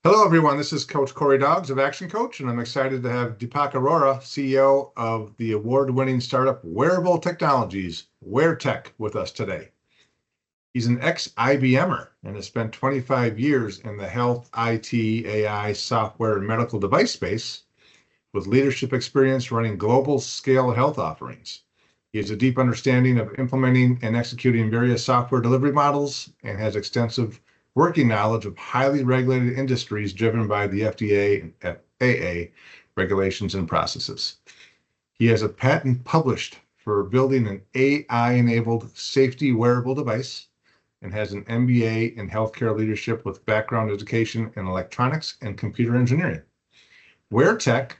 Hello, everyone. This is Coach Corey Doggs of Action Coach, and I'm excited to have Deepak Arora, CEO of the award-winning startup Wearable Technologies, WearTech, with us today. He's an ex-IBMer and has spent 25 years in the health, IT, AI, software, and medical device space with leadership experience running global-scale health offerings. He has a deep understanding of implementing and executing various software delivery models and has extensive working knowledge of highly regulated industries driven by the FDA and FAA regulations and processes. He has a patent published for building an AI-enabled safety wearable device and has an MBA in healthcare leadership with background education in electronics and computer engineering. WearTech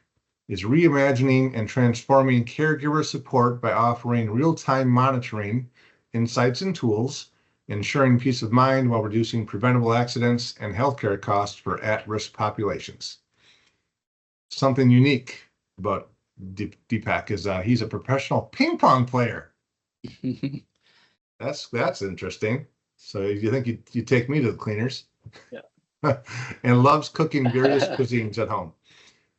is reimagining and transforming caregiver support by offering real-time monitoring, insights, and tools, ensuring peace of mind while reducing preventable accidents and healthcare costs for at-risk populations. Something unique about Deepak is he's a professional ping pong player. That's interesting. So you think you take me to the cleaners? Yeah. And loves cooking various cuisines at home.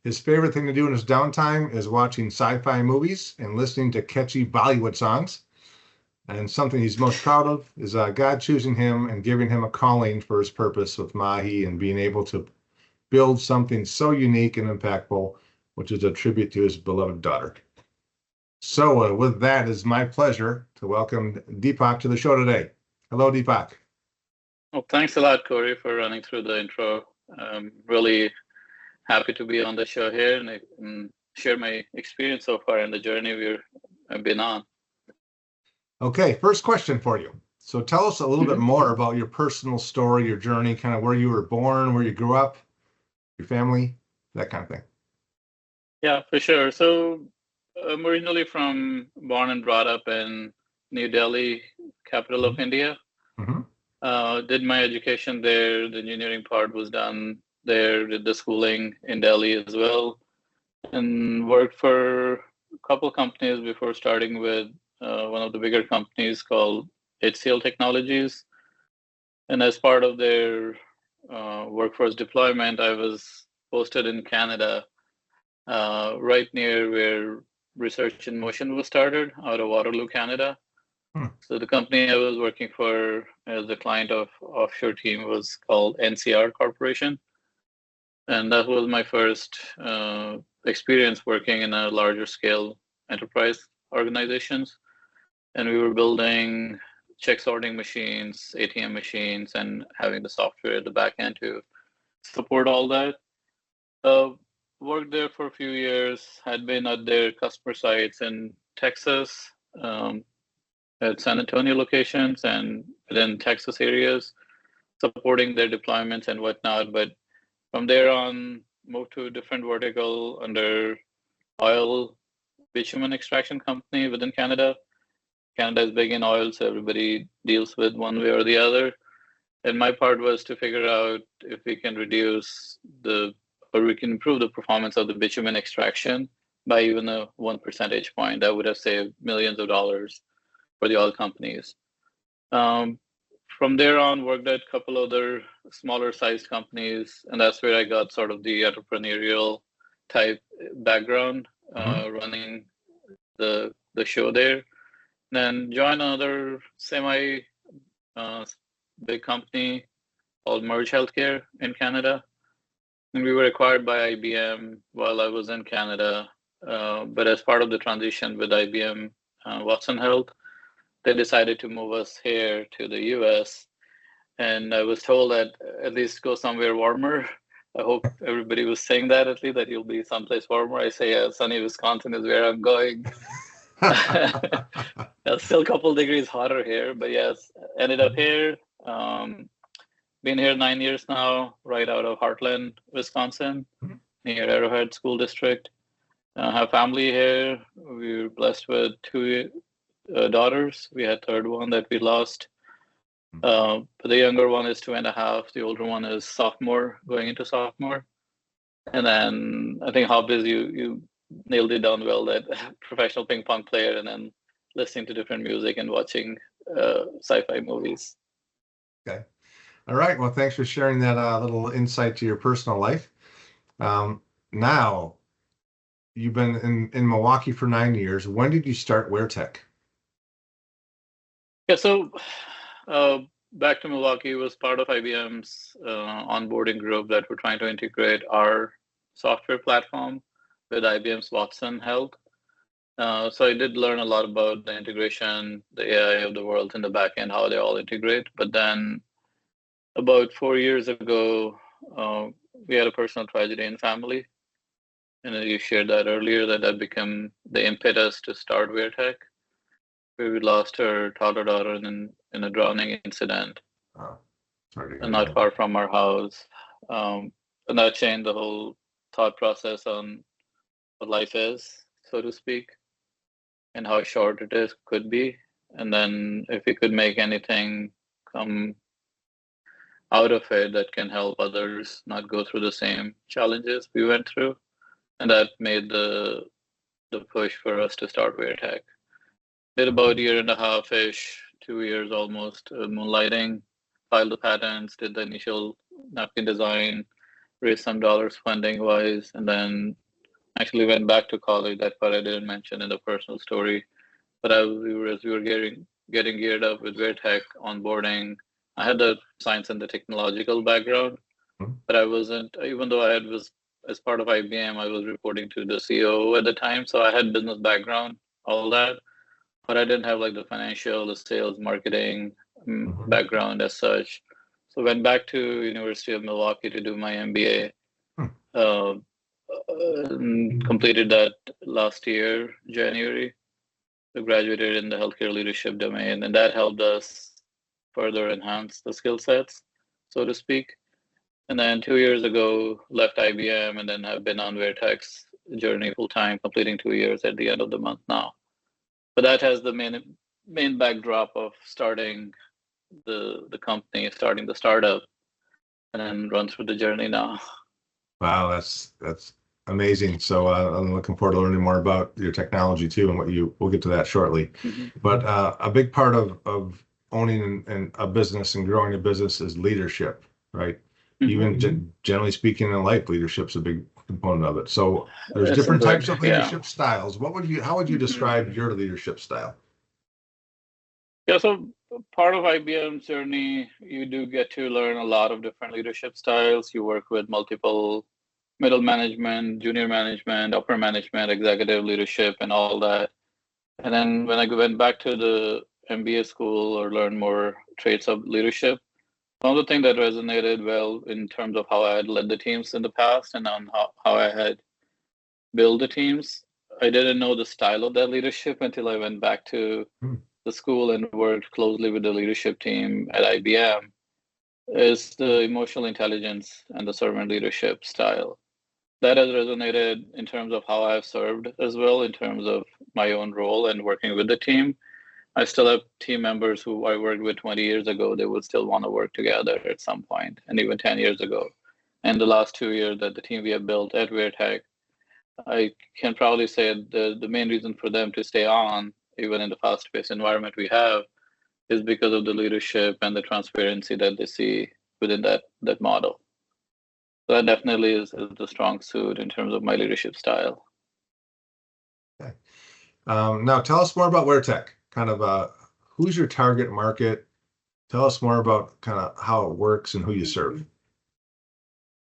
His favorite thing to do in his downtime is watching sci-fi movies and listening to catchy Bollywood songs. And something he's most proud of is God choosing him and giving him a calling for his purpose with Mahi and being able to build something so unique and impactful, which is a tribute to his beloved daughter. So with that, it's my pleasure to welcome Deepak to the show today. Hello, Deepak. Well, thanks a lot, Corey, for running through the intro. I'm really happy to be on the show here and share my experience so far in the journey I've been on. Okay, first question for you. So tell us a little bit more about your personal story, your journey, kind of where you were born, where you grew up, your family, that kind of thing. Yeah, for sure. So I'm originally born and brought up in New Delhi, capital of India. Did my education there. The engineering part was done there, did the schooling in Delhi as well, and worked for a couple companies before starting with one of the bigger companies called HCL Technologies. And as part of their workforce deployment, I was posted in Canada, right near where Research in Motion was started, out of Waterloo, Canada. So the company I was working for as the client of offshore team was called NCR Corporation. And that was my first experience working in a larger scale enterprise organizations. And we were building check sorting machines, ATM machines, and having the software at the back end to support all that. Worked there for a few years, had been at their customer sites in Texas, at San Antonio locations and then Texas areas, supporting their deployments and whatnot. But from there on, moved to a different vertical under oil bitumen extraction company within Canada. Canada is big in oil, so everybody deals with one way or the other. And my part was to figure out if we can we can improve the performance of the bitumen extraction by even a 1 percentage point. That would have saved millions of dollars for the oil companies. From there on, worked at a couple other smaller sized companies, and that's where I got sort of the entrepreneurial type background, running the show there. Then joined another semi big company called Merge Healthcare in Canada. And we were acquired by IBM while I was in Canada. But as part of the transition with IBM Watson Health, they decided to move us here to the US. And I was told that at least go somewhere warmer. I hope everybody was saying that, at least, that you'll be someplace warmer. I say, yeah, sunny Wisconsin is where I'm going. Still a couple degrees hotter here, but yes, ended up here. Been here 9 years now, right out of Heartland, Wisconsin, near Arrowhead School District. Have family here. We were blessed with 2 daughters. We had third one that we lost. But the younger one is 2.5. The older one is sophomore, going into sophomore. And then I think hobbies, you nailed it down well, that professional ping pong player, and then listening to different music and watching sci-fi movies. Okay. All right. Well, thanks for sharing that little insight to your personal life. Now, you've been in Milwaukee for 9 years. When did you start WearTech? Yeah, so back to Milwaukee was part of IBM's onboarding group that were trying to integrate our software platform with IBM's Watson Health. So I did learn a lot about the integration, the AI of the world in the back end, how they all integrate. But then about 4 years ago, we had a personal tragedy in family. And you shared that earlier, that became the impetus to start WearTech. We lost our toddler daughter in a drowning incident, Oh, sorry to hear and not that. far from our house. And that changed the whole thought process on what life is, so to speak, and how short it is could be. And then if we could make anything come out of it that can help others not go through the same challenges we went through, and that made the push for us to start WearTech. Did about a year and a half-ish, 2 years almost, moonlighting, filed the patents, did the initial napkin design, raised some dollars funding-wise, and then actually went back to college. That part I didn't mention in the personal story. But as we were getting geared up with WearTech onboarding, I had the science and the technological background, but I wasn't, even though was as part of IBM, I was reporting to the CEO at the time, so I had business background, all that. But I didn't have like the financial, the sales, marketing background as such. So went back to University of Milwaukee to do my MBA. Completed that last year, January. So graduated in the healthcare leadership domain, and that helped us further enhance the skill sets, so to speak. And then 2 years ago, left IBM, and then have been on WearTech's journey full time, completing 2 years at the end of the month now. But that has the main backdrop of starting the company, starting the startup, and then run through the journey now. Wow, that's amazing. So I'm looking forward to learning more about your technology too, and we'll get to that shortly. But a big part of owning a business and growing a business is leadership, right? Even generally speaking in life, leadership's a big component of it. So there's different types of leadership styles. How would you describe your leadership style? Yeah, so part of IBM's journey, you do get to learn a lot of different leadership styles. You work with multiple middle management, junior management, upper management, executive leadership, and all that. And then when I went back to the MBA school or learn more traits of leadership, one of the things that resonated well in terms of how I had led the teams in the past and on how I had built the teams, I didn't know the style of that leadership until I went back to the school and worked closely with the leadership team at IBM, is the emotional intelligence and the servant leadership style. That has resonated in terms of how I've served as well, in terms of my own role and working with the team. I still have team members who I worked with 20 years ago. They would still want to work together at some point, and even 10 years ago. And the last 2 years that the team we have built at WearTech, I can proudly say the main reason for them to stay on, even in the fast-paced environment we have, is because of the leadership and the transparency that they see within that model. So that definitely is the strong suit in terms of my leadership style. Okay. Now tell us more about WearTech. Kind of who's your target market? Tell us more about kind of how it works and who you serve.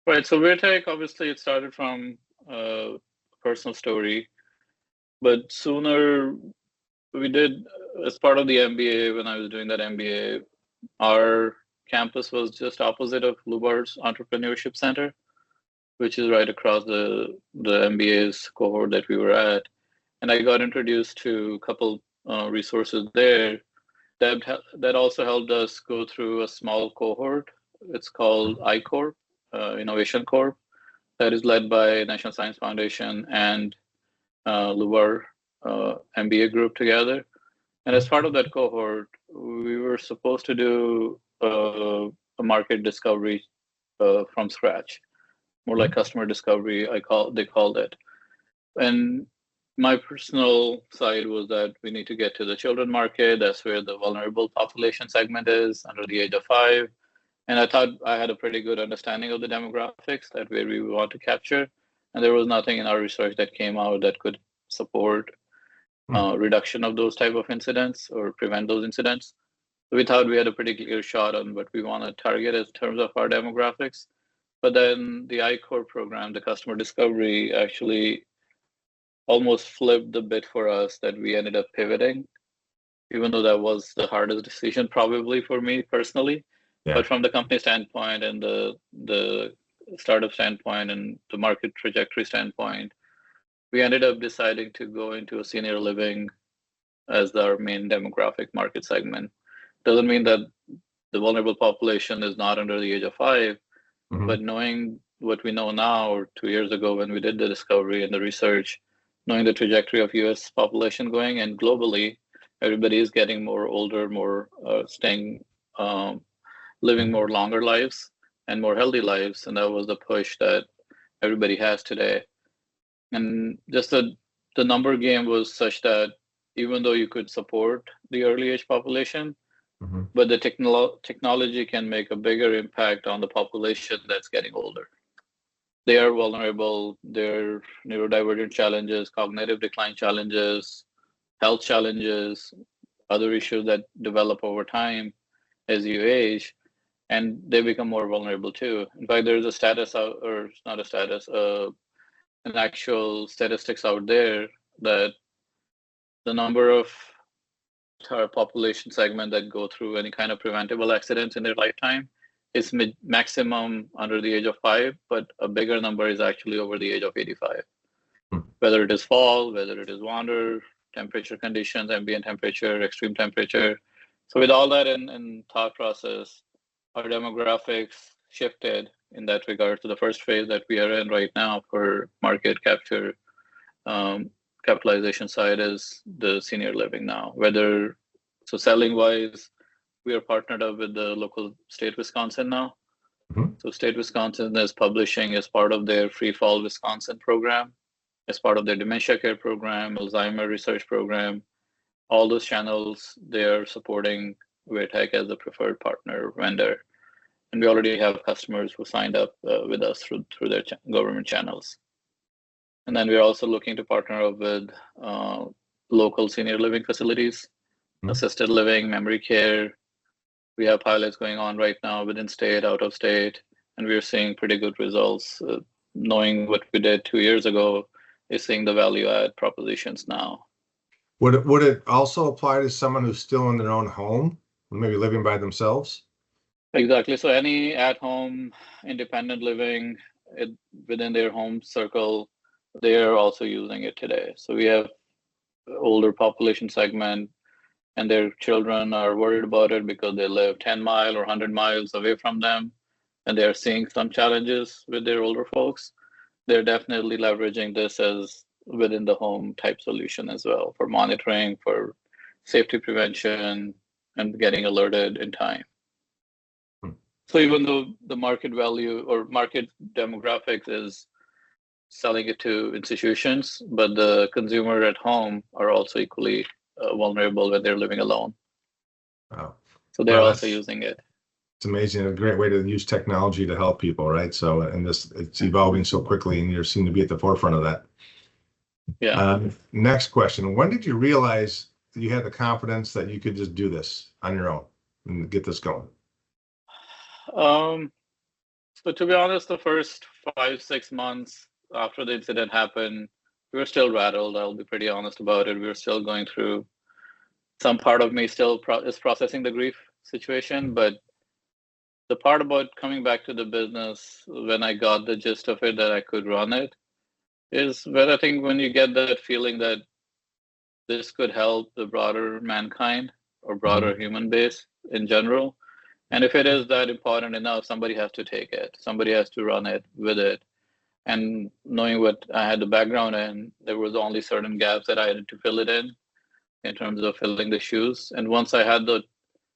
Right. So WearTech, obviously, it started from a personal story, but sooner we did, as part of the MBA, when I was doing that MBA, our campus was just opposite of Lubar's Entrepreneurship Center, which is right across the MBA's cohort that we were at. And I got introduced to a couple resources there that also helped us go through a small cohort. It's called iCorp, Innovation Corp, that is led by National Science Foundation and Lubar MBA group together. And as part of that cohort, we were supposed to do a market discovery from scratch, more like customer discovery, they called it. And my personal side was that we need to get to the children market. That's where the vulnerable population segment is, under the age of 5. And I thought I had a pretty good understanding of the demographics that where we want to capture. And there was nothing in our research that came out that could support reduction of those type of incidents or prevent those incidents. So we thought we had a pretty clear shot on what we want to target in terms of our demographics. But then the iCore program, the customer discovery, actually almost flipped the bit for us that we ended up pivoting, even though that was the hardest decision probably for me personally. Yeah. But from the company standpoint and the startup standpoint and the market trajectory standpoint, we ended up deciding to go into a senior living as our main demographic market segment. Doesn't mean that the vulnerable population is not under the age of 5, but knowing what we know now, or 2 years ago when we did the discovery and the research, knowing the trajectory of US population going, and globally, everybody is getting more older, more living more longer lives and more healthy lives. And that was the push that everybody has today. And just the number game was such that even though you could support the early age population, but the technology can make a bigger impact on the population that's getting older. They are vulnerable, their neurodivergent challenges, cognitive decline challenges, health challenges, other issues that develop over time as you age, and they become more vulnerable too. In fact, there's a status out, or not a status, an actual statistics out there that the number of our population segment that go through any kind of preventable accidents in their lifetime is maximum under the age of 5, but a bigger number is actually over the age of 85. Whether it is fall, whether it is wander, temperature conditions, ambient temperature, extreme temperature. So with all that in thought process, our demographics shifted in that regard to the first phase that we are in right now for market capture. Capitalization side is the senior living now. So selling wise, we are partnered up with the local state Wisconsin now. So state Wisconsin is publishing as part of their Free Fall Wisconsin program, as part of their dementia care program, Alzheimer research program. All those channels, they are supporting WearTech as a preferred partner vendor. And we already have customers who signed up with us through their government channels. And then we're also looking to partner up with local senior living facilities, assisted living, memory care. We have pilots going on right now within state, out of state, and we're seeing pretty good results. Knowing what we did 2 years ago is seeing the value add propositions now. Would it also apply to someone who's still in their own home, maybe living by themselves? Exactly. So any at-home independent living within their home circle, they are also using it today. So we have older population segment, and their children are worried about it because they live 10 miles or 100 miles away from them, and they're seeing some challenges with their older folks. They're definitely leveraging this as within the home type solution as well for monitoring, for safety prevention, and getting alerted in time. So even though the market value or market demographics is selling it to institutions, but the consumer at home are also equally vulnerable when they're living alone. Wow. So they're also using it. It's amazing. A great way to use technology to help people, right? So, and it's evolving so quickly, and you seem to be at the forefront of that. Yeah. Next question. When did you realize that you had the confidence that you could just do this on your own and get this going? So to be honest, the first 5-6 months after the incident happened, we were still rattled. I'll be pretty honest about it. We were still going through. Some part of me still is processing the grief situation, but the part about coming back to the business when I got the gist of it that I could run it is when I think when you get that feeling that this could help the broader mankind or broader human base in general. And if it is that important enough, somebody has to take it. Somebody has to run it with it. And knowing what I had the background in, there was only certain gaps that I had to fill it in terms of filling the shoes. And once I had the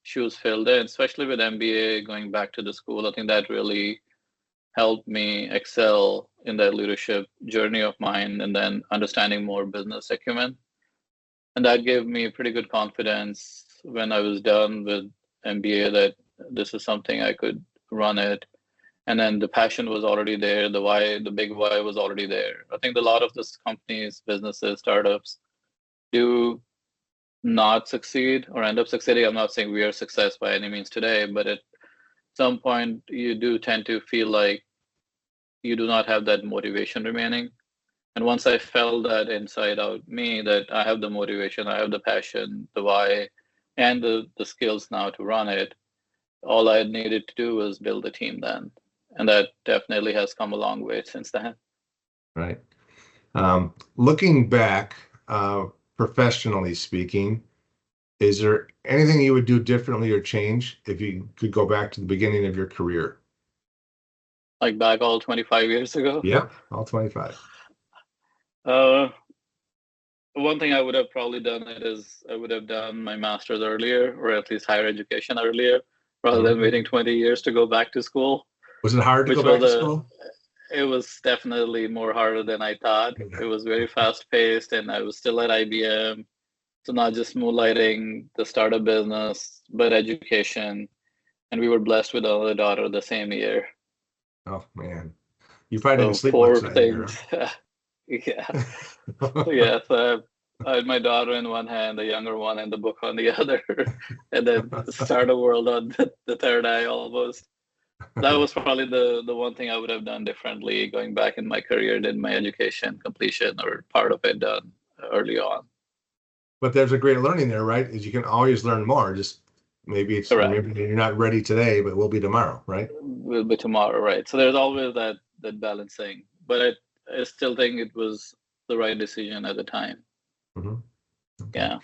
shoes filled in, especially with MBA, going back to the school, I think that really helped me excel in that leadership journey of mine and then understanding more business acumen. And that gave me pretty good confidence when I was done with MBA that this is something I could run it. And then the passion was already there. The why, the big why was already there. I think a lot of these companies, businesses, startups do not succeed or end up succeeding. I'm not saying we are success by any means today, but at some point you do tend to feel like you do not have that motivation remaining. And once I felt that inside out me, that I have the motivation, I have the passion, the why, and the skills now to run it, all I needed to do was build a team then. And that definitely has come a long way since then. Right. Looking back, professionally speaking, is there anything you would do differently or change if you could go back to the beginning of your career? Like back all 25 years ago? Yeah, all 25. One thing I would have probably done is I would have done my master's earlier, or at least higher education earlier, rather than waiting 20 years to go back to school. Was it hard to go back to school? It was definitely more harder than I thought. It was very fast paced, and I was still at IBM. So not just moonlighting the startup business, but education. And we were blessed with another daughter the same year. Oh man, you probably didn't sleep four much things. Yeah. Yeah. So I had my daughter in one hand, the younger one, and the book on the other, and then the startup world on the third eye almost. That was probably the one thing I would have done differently going back in my career than my education completion or part of it done early on. But there's a great learning there, right? Is you can always learn more. Just maybe maybe you're not ready today, but we'll be tomorrow, right? Will be tomorrow, right? So there's always that balancing. But I still think it was the right decision at the time. Mm-hmm. Okay. Yeah.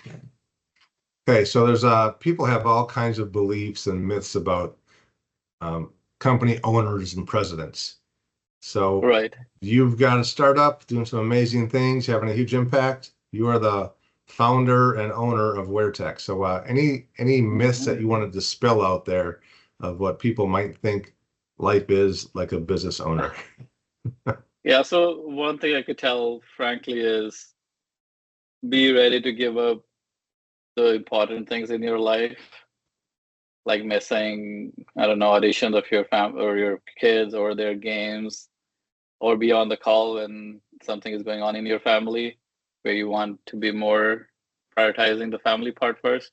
Okay, so there's people have all kinds of beliefs and myths about company owners and presidents. So right. You've got a startup doing some amazing things, having a huge impact. You are the founder and owner of WearTech. So any myths that you wanted to spill out there of what people might think life is like a business owner? Yeah, so one thing I could tell, frankly, is be ready to give up the important things in your life, like missing, I don't know, auditions of your family or your kids or their games, or be on the call when something is going on in your family where you want to be more prioritizing the family part first.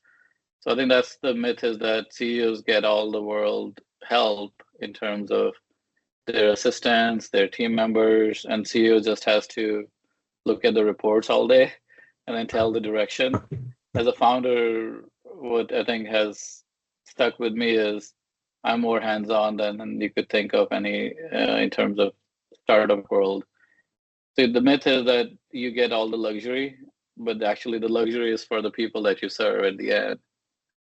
So I think that's the myth, is that CEOs get all the world help in terms of their assistants, their team members, and CEO just has to look at the reports all day and then tell the direction. As a founder, what I think has stuck with me is I'm more hands-on than you could think of any in terms of startup world. So the myth is that you get all the luxury, but actually the luxury is for the people that you serve at the end.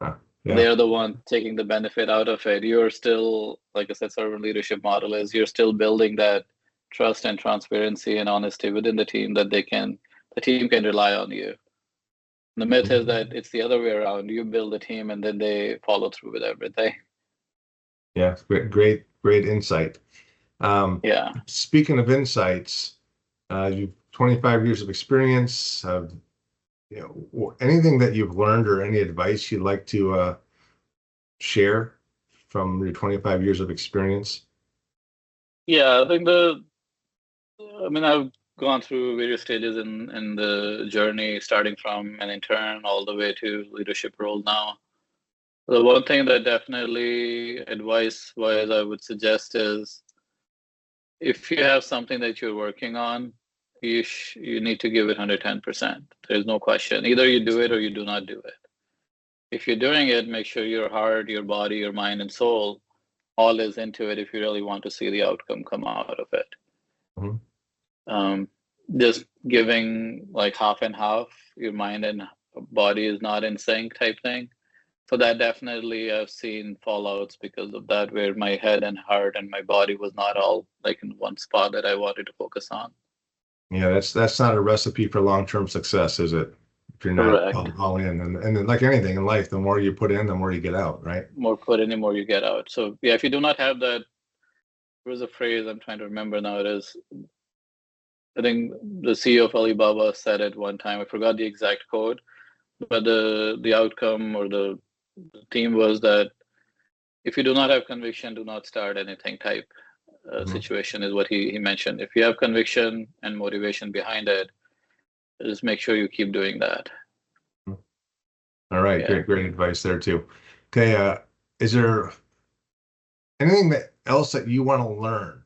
Yeah. They're the one taking the benefit out of it. You're still, like I said, servant leadership model is you're still building that trust and transparency and honesty within the team that the team can rely on you. And the myth is that it's the other way around. You build a team and then they follow through with everything. Yeah, great insight. Yeah. Speaking of insights, you've 25 years of experience. Anything that you've learned or any advice you'd like to share from your 25 years of experience? Yeah, I think I've gone through various stages in the journey, starting from an intern all the way to leadership role now. The one thing that definitely advice-wise I would suggest is if you have something that you're working on, you need to give it 110%. There's no question. Either you do it or you do not do it. If you're doing it, make sure your heart, your body, your mind, and soul all is into it if you really want to see the outcome come out of it. Mm-hmm. Just giving like half and half, your mind and body is not in sync type thing. So that definitely I've seen fallouts because of that, where my head and heart and my body was not all like in one spot that I wanted to focus on. Yeah, that's not a recipe for long-term success, is it? If you're not all in, and then like anything in life, the more you put in, the more you get out, right? More put in, the more you get out. So yeah, if you do not have that, there was a phrase I'm trying to remember now. It is, I think the CEO of Alibaba said it one time. I forgot the exact quote, but the outcome or the theme was that if you do not have conviction, do not start anything type situation is what he mentioned. If you have conviction and motivation behind it, just make sure you keep doing that. All right, great advice there too. Okay, is there anything else that you want to learn?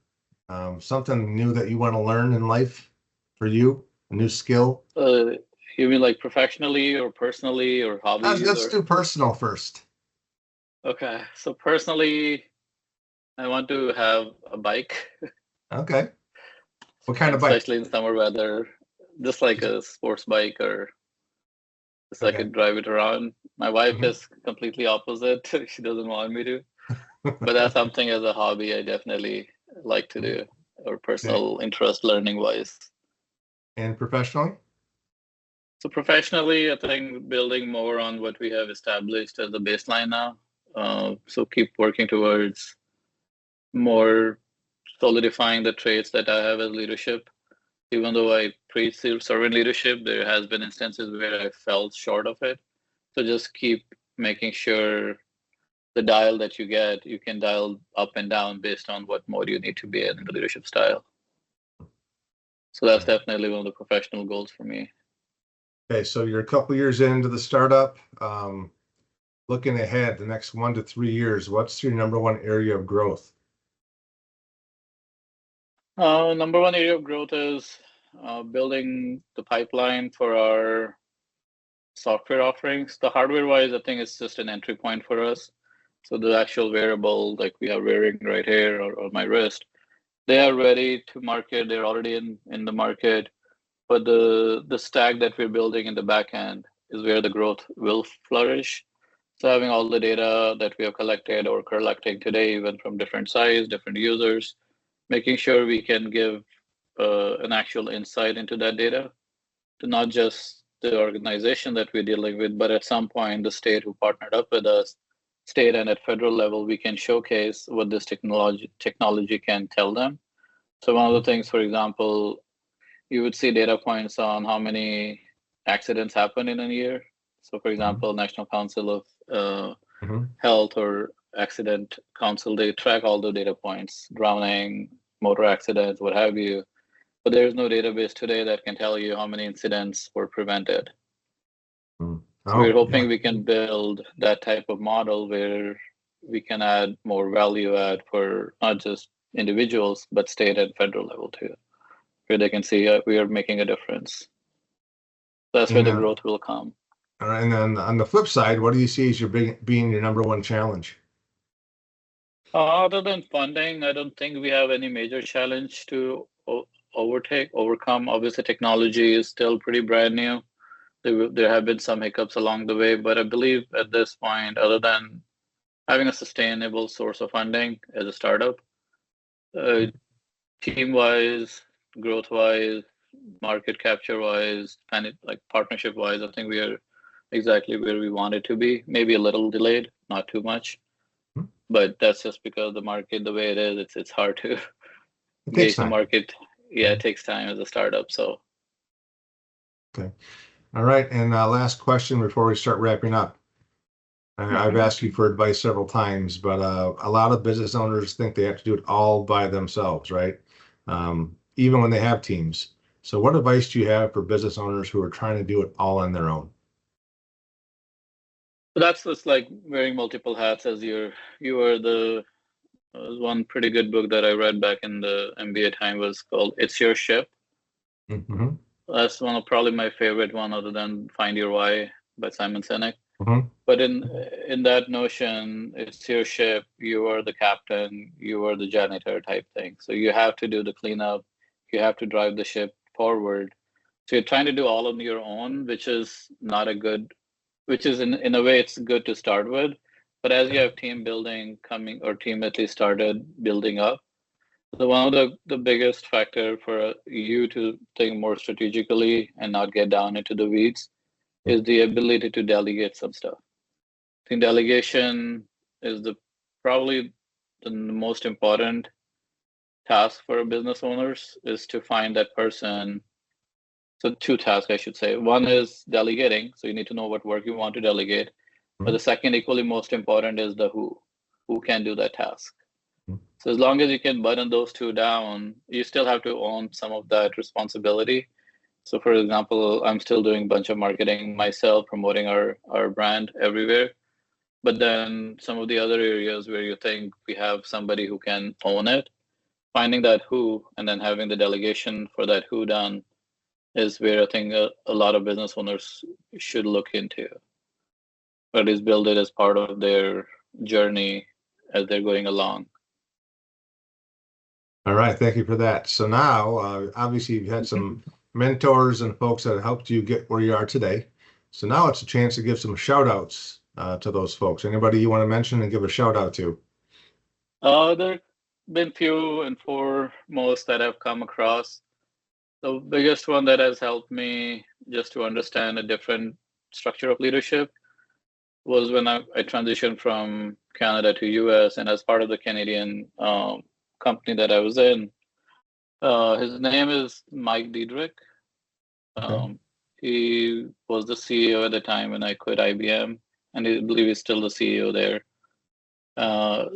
Something new that you want to learn in life for you? A new skill? You mean like professionally or personally or hobbies? Let's do personal first. Okay, so personally, I want to have a bike. Okay. What kind of bike? Especially in summer weather, just like a sports bike, or just I could drive it around. My wife is completely opposite. She doesn't want me to. But that's something as a hobby I definitely like to do, or personal interest learning wise. And professionally? So professionally, I think building more on what we have established as a baseline now. So keep working towards more solidifying the traits that I have as leadership. Even though I preach servant leadership, there has been instances where I fell short of it. So just keep making sure the dial that you get, you can dial up and down based on what mode you need to be in the leadership style. So that's definitely one of the professional goals for me. Okay, so you're a couple years into the startup. Looking ahead, the next 1 to 3 years, what's your number one area of growth? Number one area of growth is building the pipeline for our software offerings. The hardware-wise, I think it's just an entry point for us. So the actual wearable, like we are wearing right here or my wrist, they are ready to market. They're already in the market. But the stack that we're building in the back end is where the growth will flourish. So having all the data that we have collected or collecting today, even from different size, different users, making sure we can give an actual insight into that data to not just the organization that we're dealing with, but at some point the state who partnered up with us, state and at federal level, we can showcase what this technology can tell them. So one of the things, for example, you would see data points on how many accidents happen in a year. So for example, National Council of Health or Accident Council, they track all the data points, drowning, motor accidents, what have you. But there's no database today that can tell you how many incidents were prevented. So we're hoping we can build that type of model where we can add more value add for not just individuals, but state and federal level too, where they can see we are making a difference. That's where the growth will come. All right, and then on the flip side, what do you see as being your number one challenge? Other than funding, I don't think we have any major challenge to overcome. Obviously, technology is still pretty brand new. There have been some hiccups along the way, but I believe at this point, other than having a sustainable source of funding as a startup, team-wise, growth-wise, market capture-wise, and like partnership-wise, I think we are exactly where we wanted to be. Maybe a little delayed, not too much, but that's just because the market, the way it is, it's hard to gauge the market. Yeah, it takes time as a startup. So. Okay. All right. And last question before we start wrapping up. I've asked you for advice several times, but a lot of business owners think they have to do it all by themselves, right? Even when they have teams. So what advice do you have for business owners who are trying to do it all on their own? That's just like wearing multiple hats as you are the one pretty good book that I read back in the MBA time was called It's Your Ship. That's one of probably my favorite one other than Find Your Why by Simon Sinek. But in that notion, it's your ship, you are the captain, you are the janitor type thing. So you have to do the cleanup, you have to drive the ship forward. So you're trying to do all on your own, which is not a good, which is in a way it's good to start with. But as you have team building coming, or team at least started building up, so one of the biggest factor for you to think more strategically and not get down into the weeds is the ability to delegate some stuff. I think delegation is probably the most important task for business owners is to find that person. So two tasks, I should say. One is delegating. So you need to know what work you want to delegate. But the second, equally most important, is the who. who can do that task. So as long as you can button those two down, you still have to own some of that responsibility. So for example, I'm still doing a bunch of marketing myself, promoting our brand everywhere. But then some of the other areas where you think we have somebody who can own it, finding that who and then having the delegation for that who done is where I think a lot of business owners should look into. Or at least build it as part of their journey as they're going along. All right, thank you for that. So now, obviously, you've had some mentors and folks that have helped you get where you are today. So now it's a chance to give some shout outs to those folks. Anybody you want to mention and give a shout out to? There have been few and foremost that I've come across. The biggest one that has helped me just to understand a different structure of leadership was when I transitioned from Canada to US, and as part of the Canadian company that I was in, his name is Mike Diedrich. Okay. He was the CEO at the time when I quit IBM, and I believe he's still the CEO there.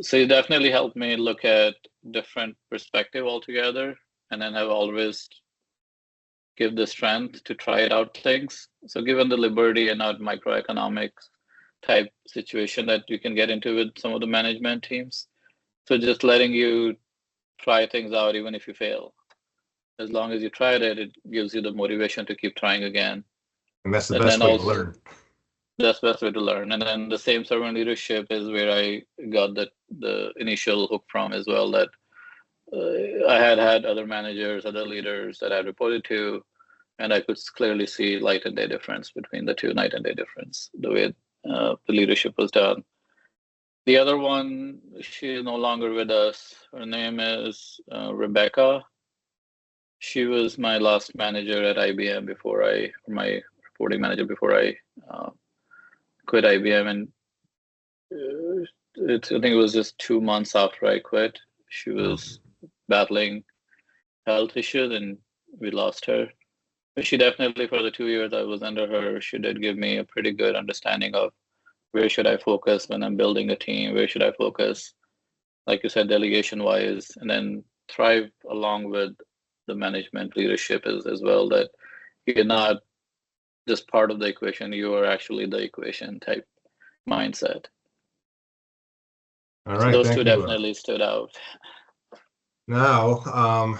So he definitely helped me look at different perspective altogether, and then have always give the strength to try it out things. So given the liberty and not microeconomics type situation that you can get into with some of the management teams. So just letting you try things out even if you fail. As long as you tried it, it gives you the motivation to keep trying again. And that's the best way to learn. That's the best way to learn. And then the same servant leadership is where I got the initial hook from as well, that I had other managers, other leaders that I reported to, and I could clearly see light and day difference between the two, night and day difference, the way the leadership was done. The other one, she is no longer with us. Her name is Rebecca. She was my last manager at IBM my reporting manager before I quit IBM. And I think it was just 2 months after I quit. She was battling health issues and we lost her. But she definitely, for the 2 years I was under her, she did give me a pretty good understanding of where should I focus when I'm building a team, where should I focus, like you said, delegation wise, and then thrive along with the management leadership as well, that you're not just part of the equation, you are actually the equation type mindset. All right, so those two definitely stood out. Now,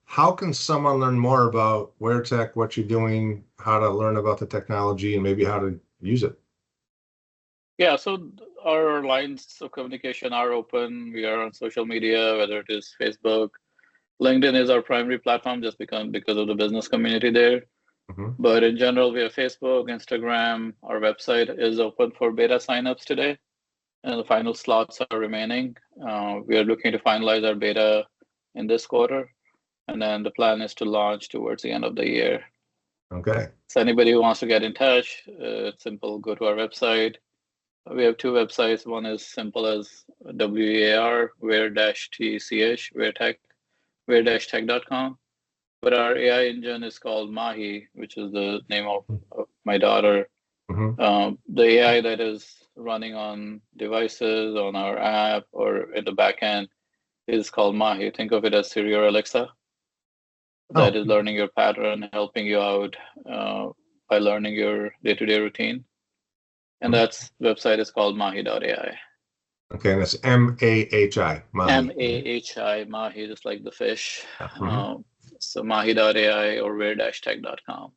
how can someone learn more about WearTech, what you're doing, how to learn about the technology, and maybe how to use it? Yeah, so our lines of communication are open. We are on social media, whether it is Facebook. LinkedIn is our primary platform just because of the business community there. But in general, we have Facebook, Instagram. Our website is open for beta signups today, and the final slots are remaining. We are looking to finalize our beta in this quarter, and then the plan is to launch towards the end of the year. Okay. So anybody who wants to get in touch, it's simple. Go to our website. We have two websites. One is simple as WEAR, wear-tech, wear-tech.com. But our AI engine is called Mahi, which is the name of my daughter. The AI that is running on devices, on our app, or in the back end is called Mahi. Think of it as Siri or Alexa. That is learning your pattern, helping you out by learning your day-to-day routine. And that website is called mahi.ai. Okay, and that's M-A-H-I. Mahi. M-A-H-I, Mahi, just like the fish. So mahi.ai or wear-tech.com.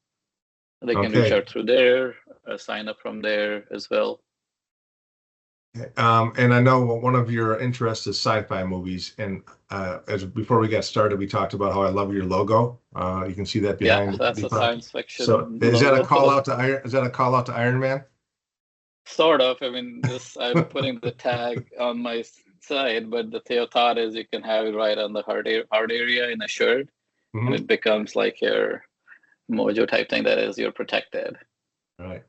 They can reach out through there, sign up from there as well. And I know one of your interests is sci-fi movies. And before we got started, we talked about how I love your logo. You can see that behind. Yeah, that's a science fiction. So is that a call out to Iron Man? Sort of. I mean, I'm putting the tag on my side, but the thought is you can have it right on the heart area in a shirt, and it becomes like your mojo type thing. That is, you're protected. Right.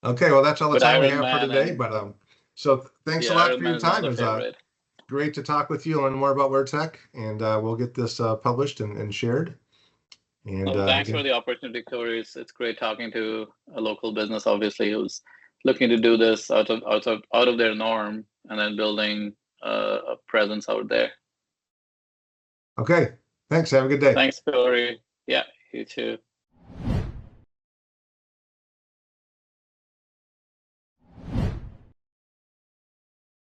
Okay. Well, that's all the time we have for today. But so thanks a lot for your time. It was great to talk with you, learn more about WearTech, and we'll get this published and shared. And thanks for the opportunity, Corey. It's great talking to a local business, obviously, who's looking to do this out of their norm and then building a presence out there. Okay. Thanks. Have a good day. Thanks, Corey. Yeah, you too.